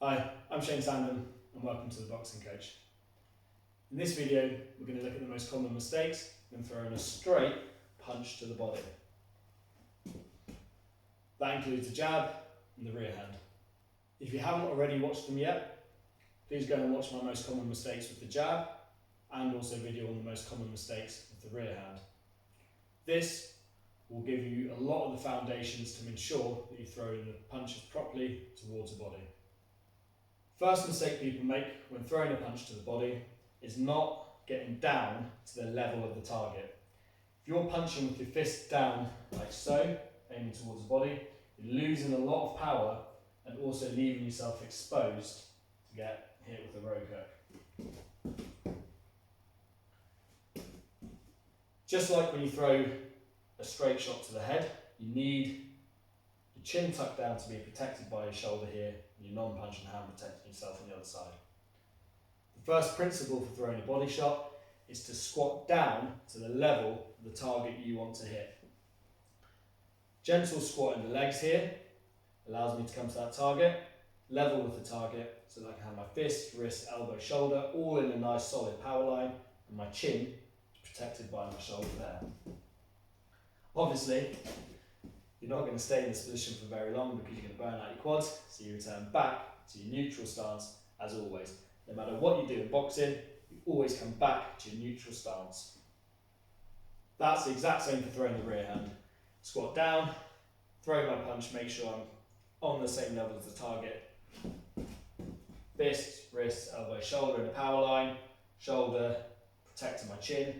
Hi, I'm Shane Sandham and welcome to the Boxing Coach. In this video, we're going to look at the most common mistakes when throwing a straight punch to the body. That includes the jab and the rear hand. If you haven't already watched them yet, please go and watch my most common mistakes with the jab and also video on the most common mistakes with the rear hand. This will give you a lot of the foundations to ensure that you throw the punches properly towards the body. First mistake people make when throwing a punch to the body is not getting down to the level of the target. If you're punching with your fist down like so, aiming towards the body, you're losing a lot of power and also leaving yourself exposed to get hit with a row hook. Just like when you throw a straight shot to the head, you need your chin tucked down to be protected by your shoulder here, and your non-punching hand protecting yourself on the other side. The first principle for throwing a body shot is to squat down to the level of the target you want to hit. Gentle squat in the legs here allows me to come to that target, level with the target, so that I can have my fist, wrist, elbow, shoulder, all in a nice solid power line, and my chin is protected by my shoulder there. Obviously, you're not going to stay in this position for very long because you're going to burn out your quads, so you return back to your neutral stance as always. No matter what you do in boxing, you always come back to your neutral stance. That's the exact same for throwing the rear hand. Squat down, throw my punch, make sure I'm on the same level as the target. Fist, wrist, elbow, shoulder in a power line, shoulder protecting my chin,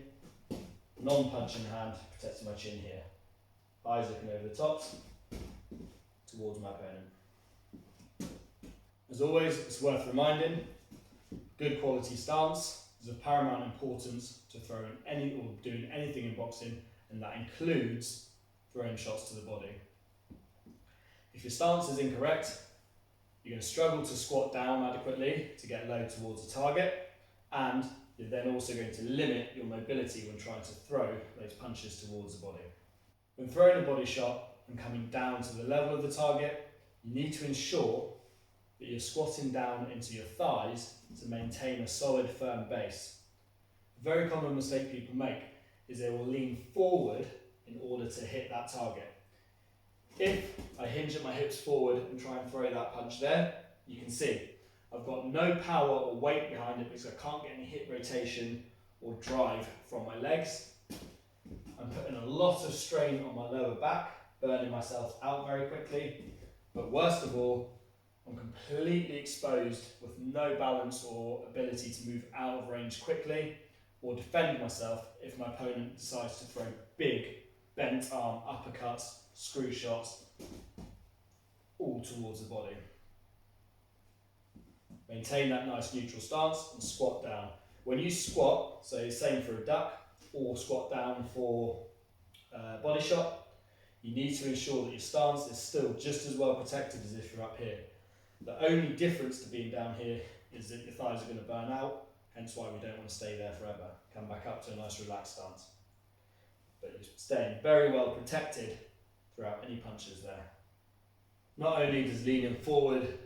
non-punching hand protecting my chin here. Eyes looking over the tops towards my opponent. As always, it's worth reminding, good quality stance is of paramount importance to throwing any or doing anything in boxing, and that includes throwing shots to the body. If your stance is incorrect, you're going to struggle to squat down adequately to get low towards the target, and you're then also going to limit your mobility when trying to throw those punches towards the body. When throwing a body shot and coming down to the level of the target, you need to ensure that you're squatting down into your thighs to maintain a solid, firm base. A very common mistake people make is they will lean forward in order to hit that target. If I hinge at my hips forward and try and throw that punch there, you can see I've got no power or weight behind it because I can't get any hip rotation or drive from my legs. I'm putting a lot of strain on my lower back, burning myself out very quickly, but worst of all, I'm completely exposed with no balance or ability to move out of range quickly or defend myself if my opponent decides to throw big bent arm uppercuts, screw shots, all towards the body. Maintain that nice neutral stance and squat down. When you squat, so same for a duck or squat down for a body shot, you need to ensure that your stance is still just as well protected as if you're up here. The only difference to being down here is that your thighs are going to burn out, hence why we don't want to stay there forever. Come back up to a nice relaxed stance. But you're staying very well protected throughout any punches there. Not only does leaning forward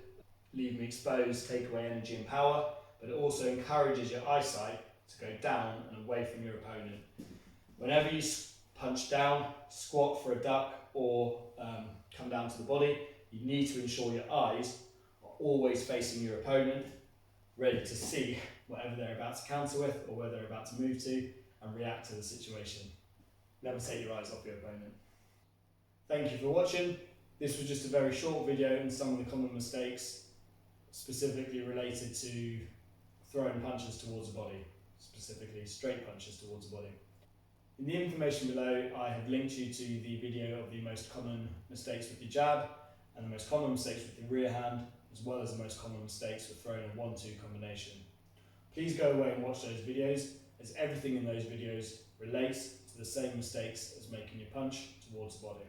leave me exposed, take away energy and power, but it also encourages your eyesight to go down and away from your opponent. Whenever you punch down, squat for a duck, or come down to the body, you need to ensure your eyes are always facing your opponent, ready to see whatever they're about to counter with or where they're about to move to and react to the situation. Never take your eyes off your opponent. Thank you for watching. This was just a very short video and some of the common mistakes specifically related to throwing punches towards the body, specifically straight punches towards the body. In the information below, I have linked you to the video of the most common mistakes with the jab and the most common mistakes with the rear hand, as well as the most common mistakes with throwing a 1-2 combination. Please go away and watch those videos, as everything in those videos relates to the same mistakes as making your punch towards the body.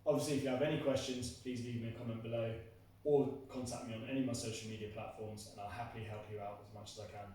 Obviously, if you have any questions, please leave me a comment below or contact me on any of my social media platforms and I'll happily help you out as much as I can.